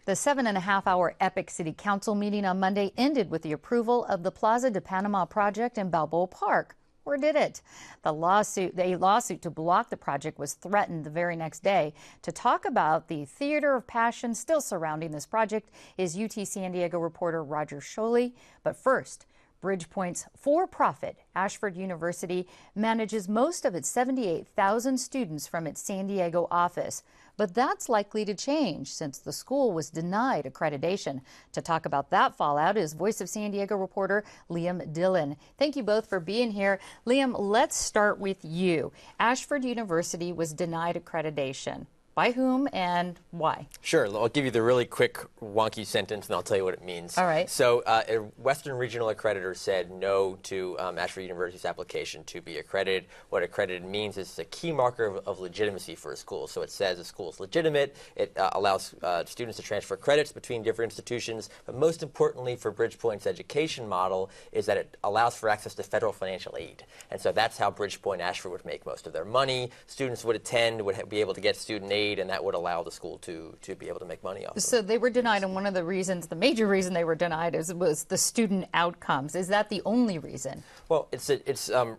The 7.5-hour epic city council meeting on Monday ended with the approval of the Plaza de Panama project in Balboa Park. Or did it? A lawsuit to block the project was threatened the very next day. To talk about the theater of passion still surrounding this project is UT San Diego reporter Roger Showley. But first, Bridgepoint's for-profit Ashford University manages most of its 78,000 students from its San Diego office. But that's likely to change since the school was denied accreditation. To talk about that fallout is Voice of San Diego reporter Liam Dillon. Thank you both for being here. Liam, let's start with you. Ashford University was denied accreditation. By whom and why? Sure. I'll give you the really quick, wonky sentence, and I'll tell you what it means. All right. So a Western Regional Accreditor said no to Ashford University's application to be accredited. What accredited means is it's a key marker of legitimacy for a school. So it says a school is legitimate. It allows students to transfer credits between different institutions. But most importantly for Bridgepoint's education model is that it allows for access to federal financial aid. And so that's how Bridgepoint Ashford would make most of their money. Students would attend, would be able to get student aid, and that would allow the school to be able to make money off of it. So they were denied, and one of the reasons, the major reason they were denied was the student outcomes. Is that the only reason? Well, it's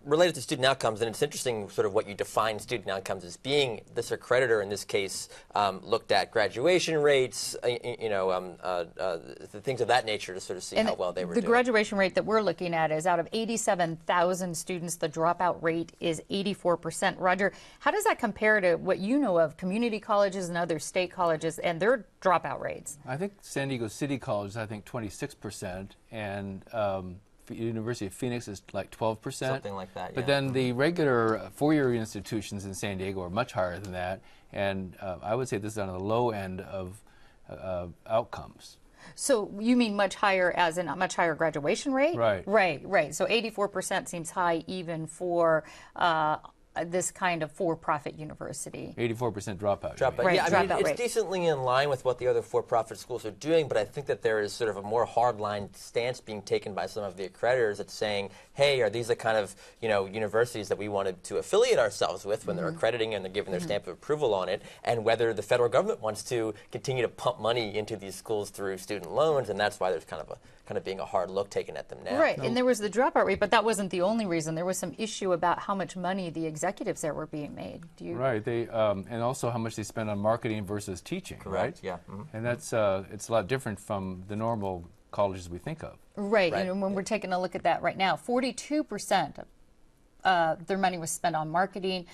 related to student outcomes, and it's interesting sort of what you define student outcomes as being. This accreditor in this case looked at graduation rates, the things of that nature to sort of see how well they were doing. The graduation rate that we're looking at is out of 87,000 students, the dropout rate is 84%. Roger, how does that compare to what you know of community colleges and other state colleges and their dropout rates? I think San Diego City College is, 26%, and University of Phoenix is like 12%. Something like that, yeah. But then the regular four-year institutions in San Diego are much higher than that, and I would say this is on the low end of outcomes. So you mean much higher as in a much higher graduation rate? Right. Right. So 84% seems high even for this kind of for-profit university. 84% dropout. Right, yeah, I mean, it's decently in line with what the other for-profit schools are doing, but I think that there is sort of a more hard-line stance being taken by some of the accreditors that's saying, hey, are these the kind of universities that we wanted to affiliate ourselves with when they're accrediting and they're giving their stamp of approval on it, and whether the federal government wants to continue to pump money into these schools through student loans, and that's why there's kind of being a hard look taken at them now. Right, and there was the dropout rate, but that wasn't the only reason. There was some issue about how much money the executives there were being made. Right, they and also how much they spend on marketing versus teaching. Correct. Right? Yeah. And that's it's a lot different from the normal colleges we think of. Right. And when we're taking a look at that right now, 42% of their money was spent on marketing,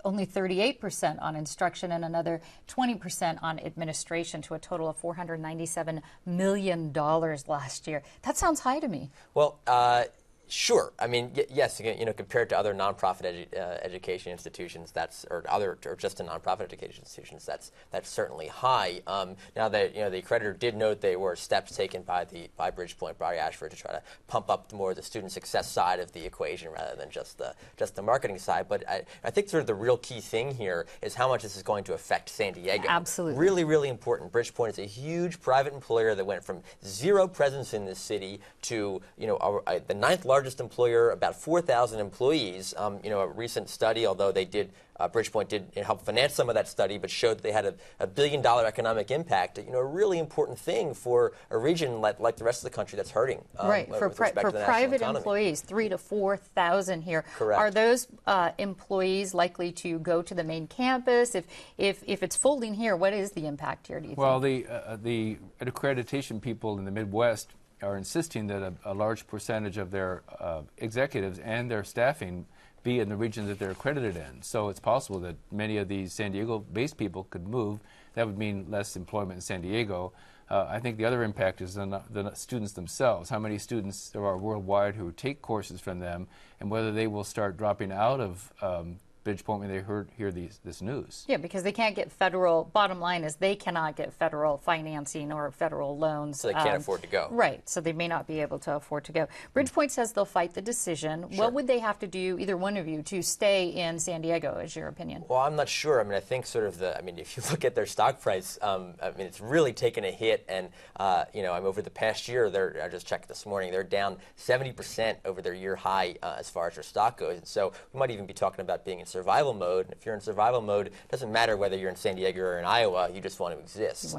only 38% on instruction, and another 20% on administration, to a total of $497 million last year. That sounds high to me. Well, sure. I mean, yes. Compared to other nonprofit education institutions, or just to nonprofit education institutions, that's certainly high. Now that the accreditor did note they were steps taken by Bridgepoint, by Ashford, to try to pump up more the student success side of the equation rather than just the marketing side. But I think sort of the real key thing here is how much this is going to affect San Diego. Absolutely. Really, really important. Bridgepoint is a huge private employer that went from zero presence in this city to the ninth largest employer, about 4,000 employees. A recent study, although Bridgepoint did help finance some of that study, but showed that they had a $1 billion economic impact. A really important thing for a region like the rest of the country that's hurting. Right, for private employees, 3,000 to 4,000 here. Correct. Are those employees likely to go to the main campus? If it's folding here, what is the impact here, do you think? Well, the accreditation people in the Midwest are insisting that a large percentage of their executives and their staffing be in the region that they're accredited in. So it's possible that many of these San Diego-based people could move. That would mean less employment in San Diego. I think the other impact is on the students themselves, how many students there are worldwide who take courses from them, and whether they will start dropping out of Bridgepoint when they hear this news. Yeah, because they can't get federal, bottom line is they cannot get federal financing or federal loans. So they can't afford to go. Right, so they may not be able to afford to go. Bridgepoint says they'll fight the decision. Sure. What would they have to do, either one of you, to stay in San Diego, is your opinion? Well, I'm not sure. I mean, I think sort of if you look at their stock price, it's really taken a hit. And, over the past year, I just checked this morning, they're down 70% over their year high as far as their stock goes. And so we might even be talking about being in survival mode. And if you're in survival mode, it doesn't matter whether you're in San Diego or in Iowa, you just want to exist.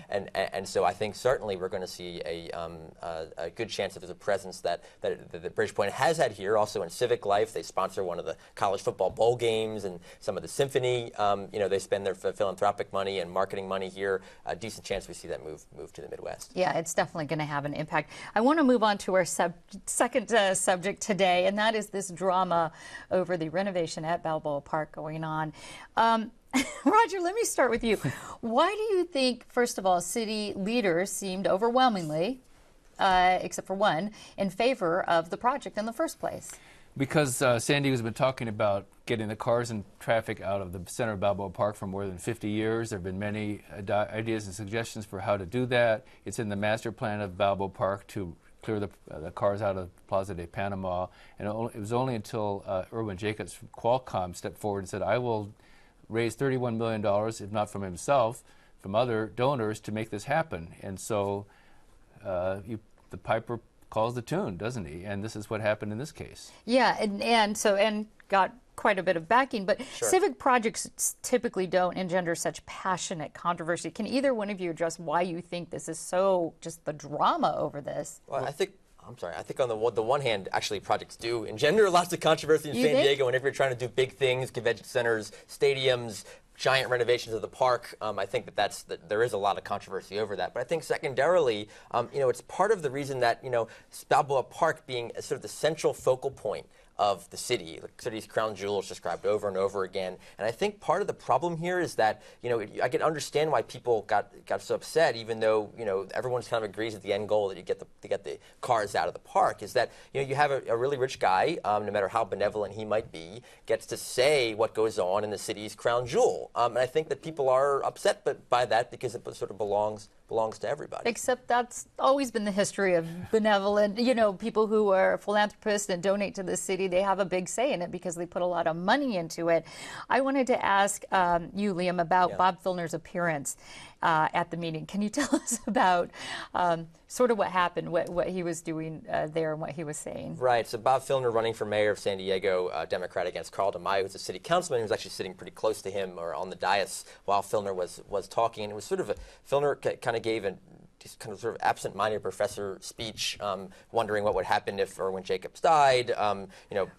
And so I think certainly we're going to see a good chance that there's a presence that Bridgepoint has had here. Also in civic life, they sponsor one of the college football bowl games and some of the symphony. They spend their philanthropic money and marketing money here. A decent chance we see that move to the Midwest. Yeah, it's definitely going to have an impact. I want to move on to our second subject today, and that is this drama over the renovation at Balboa Park going on. Roger, let me start with you. Why do you think, first of all, city leaders seemed overwhelmingly, except for one, in favor of the project in the first place? Because San Diego's been talking about getting the cars and traffic out of the center of Balboa Park for more than 50 years. There have been many ideas and suggestions for how to do that. It's in the master plan of Balboa Park to clear the cars out of Plaza de Panama. And it was only until Irwin Jacobs from Qualcomm stepped forward and said, I will raise $31 million, if not from himself, from other donors to make this happen. And so the piper calls the tune, doesn't he? And this is what happened in this case. Yeah, and got quite a bit of backing, but sure. Civic projects typically don't engender such passionate controversy. Can either one of you address why you think this is so, just the drama over this? Well, I think on the one hand, actually, projects do engender lots of controversy in San Diego. Whenever you're trying to do big things, convention centers, stadiums, giant renovations of the park, I think there is a lot of controversy over that. But I think secondarily, it's part of the reason that Balboa Park being sort of the central focal point of the city. The city's crown jewel is described over and over again. And I think part of the problem here is that, I can understand why people got so upset, even though, everyone kind of agrees that the end goal that you get the cars out of the park is that, you have a really rich guy, no matter how benevolent he might be, gets to say what goes on in the city's crown jewel. And I think that people are upset by that because it sort of belongs to everybody. Except that's always been the history of benevolent, people who are philanthropists and donate to the city. They have a big say in it because they put a lot of money into it. I wanted to ask you, Liam, about Bob Filner's appearance at the meeting. Can you tell us about sort of what happened, what he was doing there and what he was saying? Right. So Bob Filner running for mayor of San Diego, Democrat against Carl DeMaio, who's a city councilman, who was actually sitting pretty close to him or on the dais while Filner was talking. And it was sort of Filner kind of gave a kind of sort of absent-minded professor speech, wondering what would happen if Irwin Jacobs died,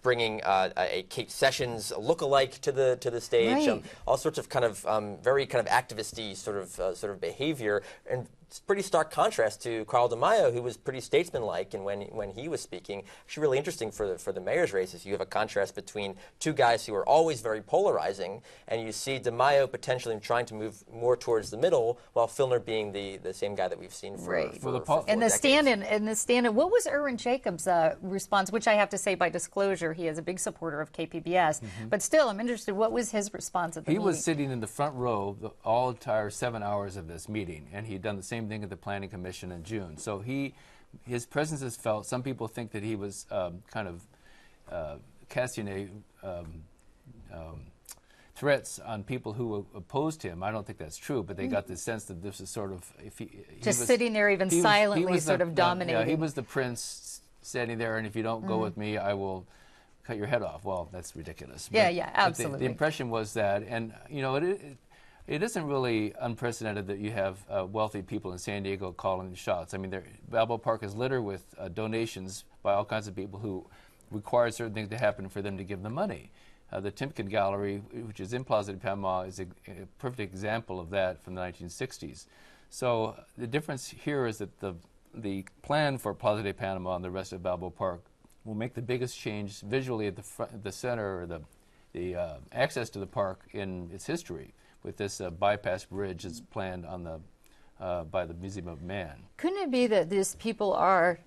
bringing a Kate Sessions look-alike to the stage, right. All sorts of kind of very kind of activist-y sort of behavior, and it's pretty stark contrast to Carl DeMaio, who was pretty statesman-like, and when he was speaking, actually really interesting for the mayor's races. You have a contrast between two guys who are always very polarizing, and you see DeMaio potentially trying to move more towards the middle, while Filner being the same guy that we've seen for the stand-in. What was Irwin Jacobs' response? Which I have to say, by disclosure, he is a big supporter of KPBS, but still, I'm interested. What was his response at the meeting? He was sitting in the front row all entire 7 hours of this meeting, and he'd done the same thing at the Planning Commission in June. So his presence is felt. Some people think that he was kind of casting threats on people who opposed him. I don't think that's true, but they got the sense that this is sort of sitting there, even silently, sort of dominating. Yeah, he was the prince standing there, and if you don't go with me, I will cut your head off. Well, that's ridiculous. Yeah, absolutely. The impression was that, and it isn't really unprecedented that you have wealthy people in San Diego calling the shots. I mean, Balboa Park is littered with donations by all kinds of people who require certain things to happen for them to give them money. The Timken Gallery, which is in Plaza de Panama, is a perfect example of that from the 1960s. So the difference here is that the plan for Plaza de Panama and the rest of Balboa Park will make the biggest change visually at the center, or the access to the park in its history, with this bypass bridge that's planned on by the Museum of Man. Couldn't it be that these people are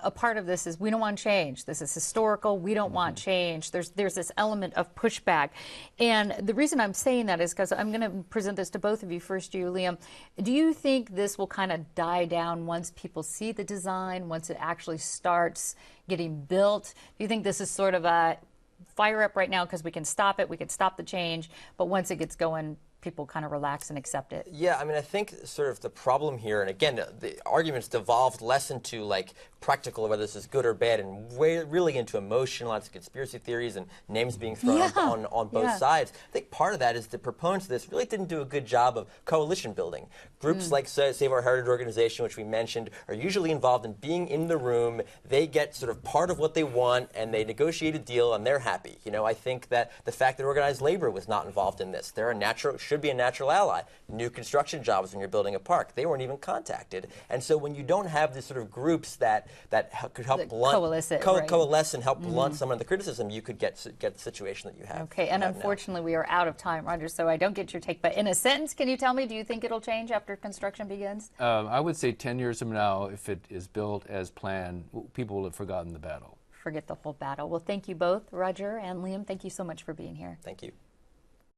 a part of this is we don't want change. This is historical. We don't want change. There's this element of pushback. And the reason I'm saying that is because I'm going to present this to both of you. First, you, Liam. Do you think this will kind of die down once people see the design, once it actually starts getting built? Do you think this is sort of a fire up right now because we can stop it, we can stop the change, but once it gets going, people kind of relax and accept it? Yeah, I mean, I think sort of the problem here, and again, the arguments devolved less into like practical, whether this is good or bad, and really into emotion, lots of conspiracy theories and names being thrown on both sides. I think part of that is the proponents of this really didn't do a good job of coalition building. Groups like Save Our Heritage Organization, which we mentioned, are usually involved in being in the room. They get sort of part of what they want, and they negotiate a deal, and they're happy. You know, I think that the fact that organized labor was not involved in this, they're a natural, should be a natural ally. New construction jobs when you're building a park, they weren't even contacted. And so when you don't have these sort of groups that could help coalesce and help blunt some of the criticism, you could get the situation that you have. Okay, and unfortunately we are out of time, Roger, so I don't get your take. But in a sentence, can you tell me, do you think it'll change after construction begins? I would say 10 years from now, if it is built as planned, people will have forgotten the battle. Forget the whole battle. Well, thank you both, Roger and Liam. Thank you so much for being here. Thank you.